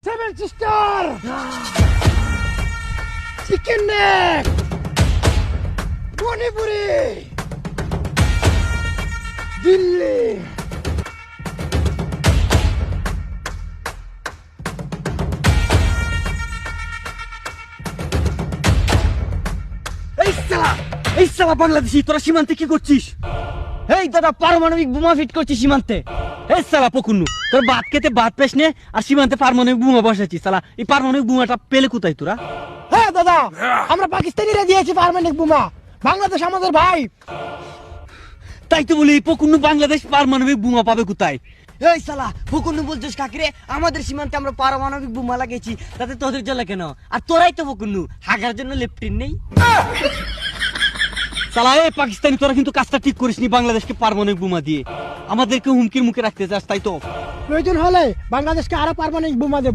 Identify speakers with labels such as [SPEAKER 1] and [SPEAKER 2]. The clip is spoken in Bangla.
[SPEAKER 1] Seven sister, chicken neck, Manipuri, Delhi,
[SPEAKER 2] এই সালা বাংলাদেশি, তোরা সীমান্তে কি করছিস? এই দাদা, পারমাণবিক বোমা ফিট করছিস সীমান্তে। এই সালা পকুন্নু, তোর ভাত খেতে ভাত পেস নে, আর সীমান্তে পারমাণবিক বোমা বসাচ্ছিস। সালা এই পারমাণবিক বোমাটা পেলে কোথায় তোরা?
[SPEAKER 1] হ্যাঁ দাদা, আমরা পাকিস্তানিরা দিয়েছি পারমাণবিক বোমা, বাংলাদেশ আমাদের ভাই।
[SPEAKER 2] তাই তো বলি, পকুন্নু বাংলাদেশ পারমাণবিক বোমা পাবে কোথায়?
[SPEAKER 3] এই শালা ফকুন্নু বলছিস কাকিরে? আমাদের সীমান্তে আমরা পারমাণবিক বোমা লাগিয়েছি, তাতে তোদের জ্বালা কেন? আর তোরাই তো ফকুন্নু, হাগার জন্য লেফটিন নেই।
[SPEAKER 2] সালা এই পাকিস্তানি, তোরা কিন্তু কাজটা ঠিক করিসনি। বাংলাদেশকে পারমাণবিক বোমা দিয়ে আমাদেরকে হুমকির মুখে রাখতে চাস, তাই তো?
[SPEAKER 1] প্রয়োজন হলে বাংলাদেশকে আরো পারমাণবিক বোমা দেব।